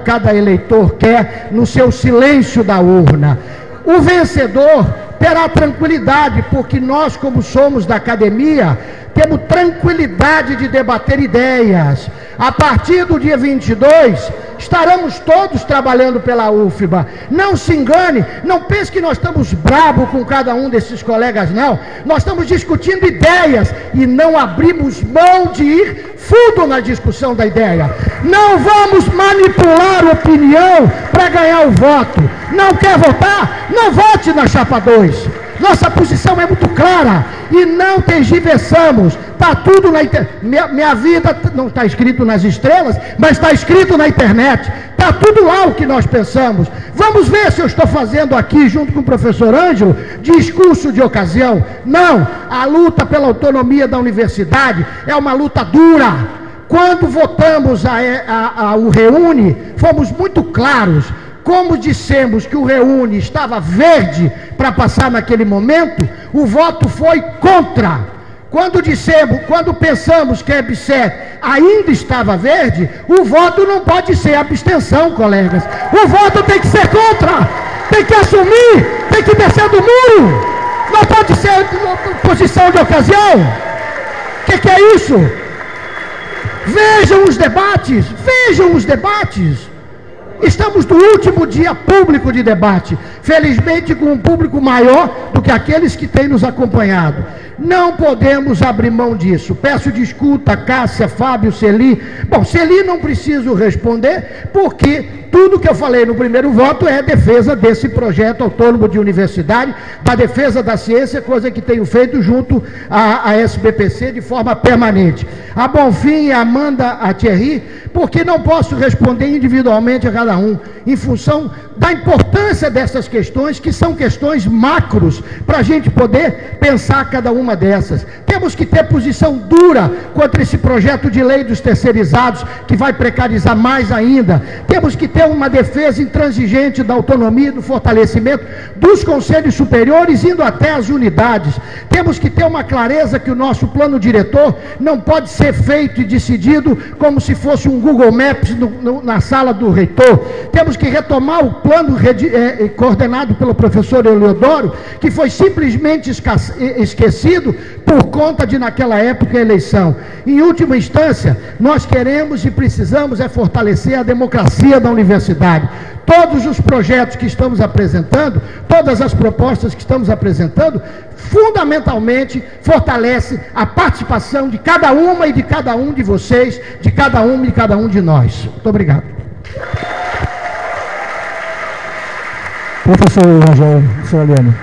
cada eleitor quer no seu silêncio da urna. O vencedor terá tranquilidade, porque nós, como somos da academia, temos tranquilidade de debater ideias. A partir do dia 22, estaremos todos trabalhando pela UFBA. Não se engane, não pense que nós estamos bravos com cada um desses colegas, não. Nós estamos discutindo ideias e não abrimos mão de ir fundo na discussão da ideia. Não vamos manipular opinião para ganhar o voto. Não quer votar? Não vote na chapa 2. Nossa posição é muito clara e não tergiversamos. Está tudo na internet. Minha vida não está escrito nas estrelas, mas está escrito na internet. Está tudo lá o que nós pensamos. Vamos ver se eu estou fazendo aqui, junto com o professor Ângelo, discurso de ocasião. Não, a luta pela autonomia da universidade é uma luta dura. Quando votamos o Reúne, fomos muito claros. Como dissemos que o Reúne estava verde para passar naquele momento, o voto foi contra. Quando pensamos que a EBSER ainda estava verde, o voto não pode ser abstenção, colegas. O voto tem que ser contra, tem que assumir, tem que descer do muro. Não pode ser posição de ocasião. O que é isso? Vejam os debates, vejam os debates. Estamos no último dia público de debate, felizmente com um público maior do que aqueles que têm nos acompanhado. Não podemos abrir mão disso. Peço desculpa a Cássia, Fábio, Celi. Bom, Celi não preciso responder, porque tudo que eu falei no primeiro voto é defesa desse projeto autônomo de universidade, da defesa da ciência, coisa que tenho feito junto à SBPC de forma permanente. A Bonfim e a Amanda, a Thierry, porque não posso responder individualmente a cada um, em função da importância dessas questões, que são questões macros, para a gente poder pensar cada uma dessas. Temos que ter posição dura contra esse projeto de lei dos terceirizados, que vai precarizar mais ainda. Temos que ter uma defesa intransigente da autonomia e do fortalecimento dos conselhos superiores, indo até as unidades. Temos que ter uma clareza que o nosso plano diretor não pode ser feito e decidido como se fosse um Google Maps na sala do reitor. Temos que retomar o plano coordenado pelo professor Eleodoro, que foi simplesmente esquecido por conta de, naquela época, a eleição. Em última instância, nós queremos e precisamos fortalecer a democracia da universidade. Todos os projetos que estamos apresentando, todas as propostas que estamos apresentando, fundamentalmente fortalece a participação de cada uma e de cada um de vocês, de cada uma e de cada um de nós. Muito obrigado. Professor Rogério, professor Eliane.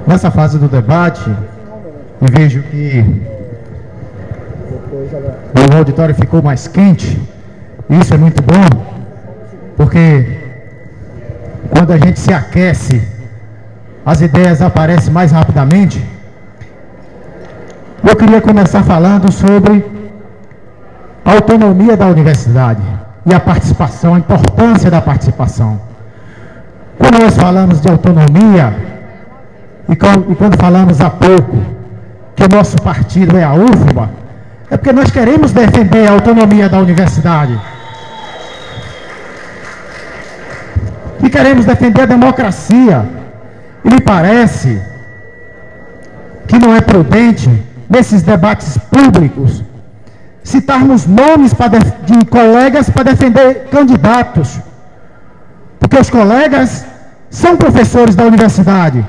Nessa fase do debate, eu vejo que o auditório ficou mais quente. Isso é muito bom, porque quando a gente se aquece, as ideias aparecem mais rapidamente. Eu queria começar falando sobre a autonomia da universidade e a participação, a importância da participação. Quando nós falamos de autonomia, e quando falamos há pouco que o nosso partido é a UFBA, é porque nós queremos defender a autonomia da universidade. queremos defender a democracia. E me parece que não é prudente, nesses debates públicos, citarmos nomes de colegas para defender candidatos. Porque os colegas são professores da universidade,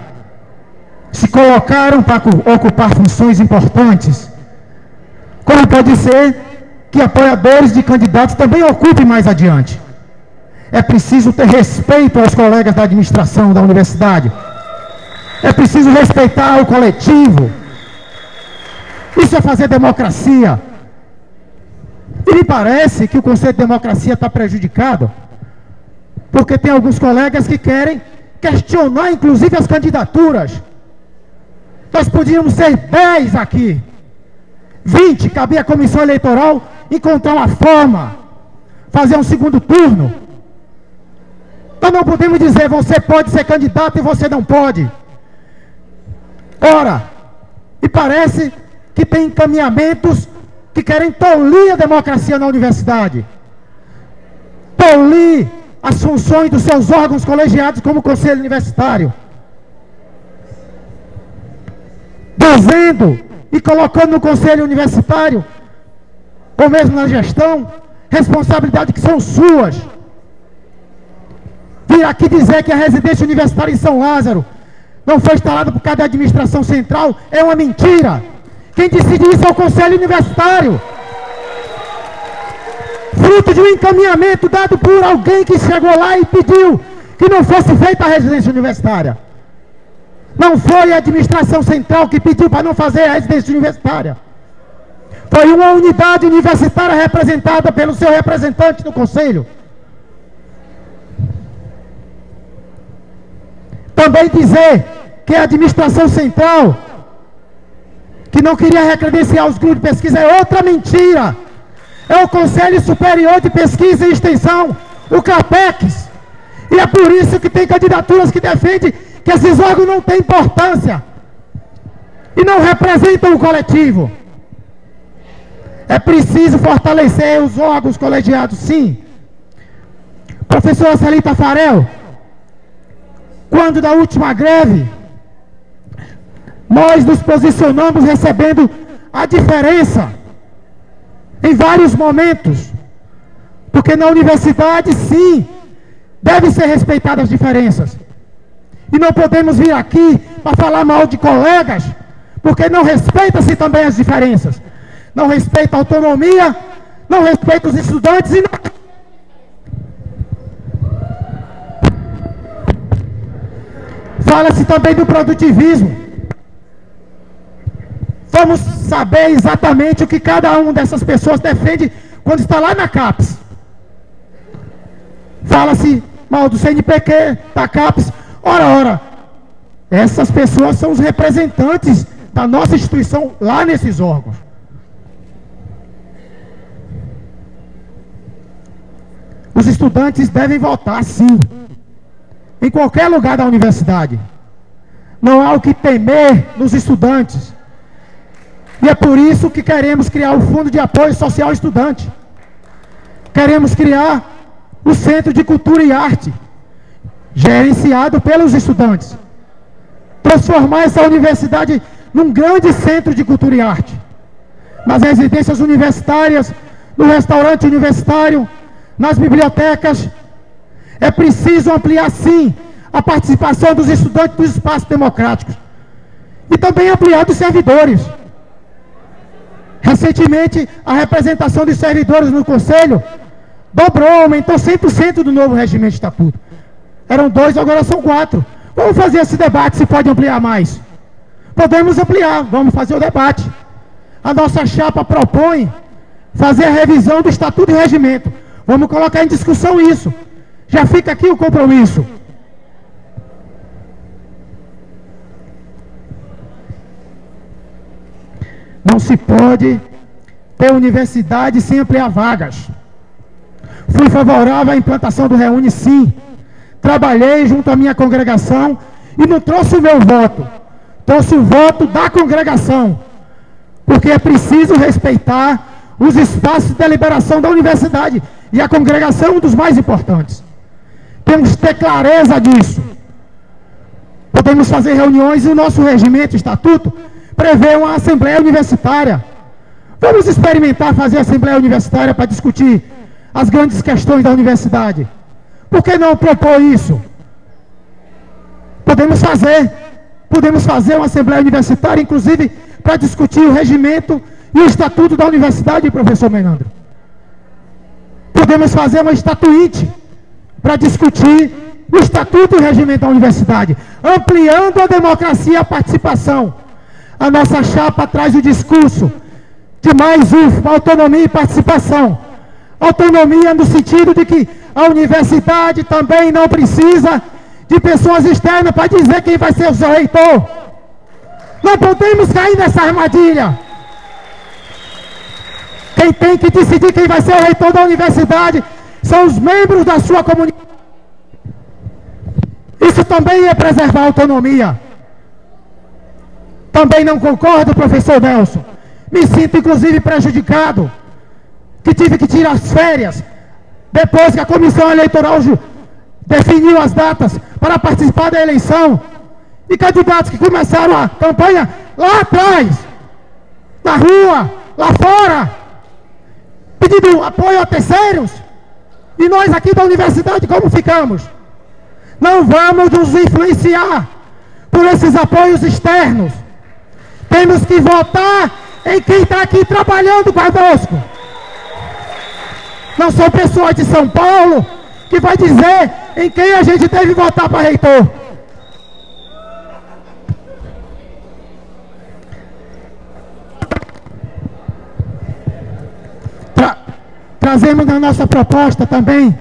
se colocaram para ocupar funções importantes. Como pode ser que apoiadores de candidatos também ocupem mais adiante? É preciso ter respeito aos colegas da administração da universidade. É preciso respeitar o coletivo. Isso é fazer democracia. E me parece que o conceito de democracia está prejudicado, porque tem alguns colegas que querem questionar, inclusive, as candidaturas. Nós podíamos ser 10 aqui, 20, cabia a comissão eleitoral encontrar uma forma, fazer um segundo turno. Nós não podemos dizer, você pode ser candidato e você não pode. Ora, e parece que tem encaminhamentos que querem tolir a democracia na universidade, tolir as funções dos seus órgãos colegiados como o Conselho Universitário, dizendo e colocando no Conselho Universitário, ou mesmo na gestão, responsabilidades que são suas. Vir aqui dizer que a residência universitária em São Lázaro não foi instalada por causa da administração central é uma mentira. Quem decide isso é o Conselho Universitário, fruto de um encaminhamento dado por alguém que chegou lá e pediu que não fosse feita a residência universitária. Não foi a administração central que pediu para não fazer a residência universitária. Foi uma unidade universitária representada pelo seu representante no Conselho. Também dizer que a administração central, que não queria recredenciar os grupos de pesquisa, é outra mentira. É o Conselho Superior de Pesquisa e Extensão, o CAPEX. E é por isso que tem candidaturas que defendem que esses órgãos não têm importância e não representam o coletivo. É preciso fortalecer os órgãos colegiados, sim. Professora Celita Farel, quando da última greve, nós nos posicionamos recebendo a diferença em vários momentos, porque na universidade, sim, devem ser respeitadas as diferenças. E não podemos vir aqui para falar mal de colegas, porque não respeita-se também as diferenças. Não respeita a autonomia, não respeita os estudantes e não... Fala-se também do produtivismo. Vamos saber exatamente o que cada uma dessas pessoas defende quando está lá na CAPES. Fala-se mal do CNPq, da CAPES. Ora, essas pessoas são os representantes da nossa instituição lá nesses órgãos. Os estudantes devem votar, sim, em qualquer lugar da universidade. Não há o que temer nos estudantes. E é por isso que queremos criar o Fundo de Apoio Social Estudante. Queremos criar o Centro de Cultura e Arte, gerenciado pelos estudantes. Transformar essa universidade num grande centro de cultura e arte. Nas residências universitárias, no restaurante universitário, nas bibliotecas. É preciso ampliar, sim, a participação dos estudantes dos espaços democráticos. E também ampliar dos servidores. Recentemente, a representação dos servidores no Conselho dobrou, aumentou 100% do novo regimento de estatuto. Eram 2, agora são 4. Vamos fazer esse debate, se pode ampliar mais. Podemos ampliar, vamos fazer o debate. A nossa chapa propõe fazer a revisão do estatuto e regimento. Vamos colocar em discussão isso. Já fica aqui o compromisso. Não se pode ter universidade sem ampliar vagas. Fui favorável à implantação do Reúne, sim. Trabalhei junto à minha congregação e não trouxe o meu voto. Trouxe o voto da congregação. Porque é preciso respeitar os espaços de deliberação da universidade. E a congregação é um dos mais importantes. Temos que ter clareza disso. Podemos fazer reuniões e o nosso regimento, estatuto, prevê uma assembleia universitária. Vamos experimentar fazer assembleia universitária para discutir as grandes questões da universidade. Por que não propor isso? Podemos fazer uma assembleia universitária, inclusive, para discutir o regimento e o estatuto da universidade, professor Menandro. Podemos fazer uma estatuinte para discutir o estatuto e o regimento da universidade, ampliando a democracia e a participação. A nossa chapa traz o discurso de mais UFBA, autonomia e participação. Autonomia no sentido de que a universidade também não precisa de pessoas externas para dizer quem vai ser o seu reitor. Não podemos cair nessa armadilha. Quem tem que decidir quem vai ser o reitor da universidade são os membros da sua comunidade. Isso também é preservar a autonomia. Também não concordo, professor Nelson. Me sinto, inclusive, prejudicado, que tive que tirar as férias, depois que a comissão eleitoral definiu as datas para participar da eleição, e candidatos que começaram a campanha lá atrás, na rua, lá fora, pedindo apoio a terceiros, e nós aqui da universidade como ficamos? Não vamos nos influenciar por esses apoios externos. Temos que votar em quem está aqui trabalhando conosco. Não são pessoas de São Paulo que vai dizer em quem a gente deve votar para reitor. Trazemos na nossa proposta também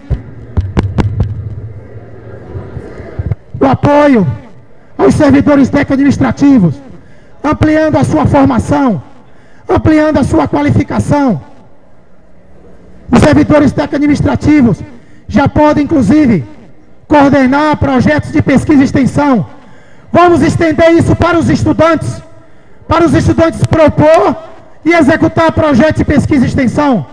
o apoio aos servidores técnico-administrativos, ampliando a sua formação, ampliando a sua qualificação. Os servidores técnico-administrativos já podem, inclusive, coordenar projetos de pesquisa e extensão. Vamos estender isso para os estudantes propor e executar projetos de pesquisa e extensão.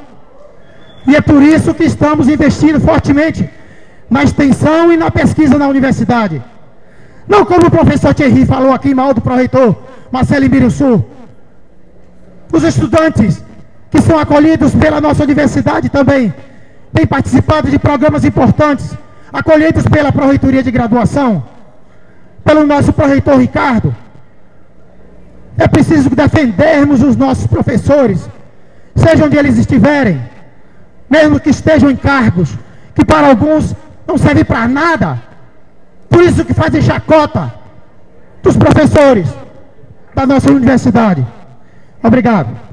E é por isso que estamos investindo fortemente na extensão e na pesquisa na universidade. Não como o professor Thierry falou aqui mal do pró-reitor Marcelo Ibirussu. Os estudantes que são acolhidos pela nossa universidade também têm participado de programas importantes, acolhidos pela Pró-Reitoria de Graduação, pelo nosso pró-reitor Ricardo. É preciso defendermos os nossos professores, seja onde eles estiverem, mesmo que estejam em cargos que para alguns não servem para nada. Por isso que fazem chacota dos professores da nossa universidade. Obrigado.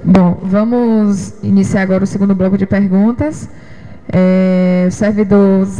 Bom, vamos iniciar agora o segundo bloco de perguntas. O servidor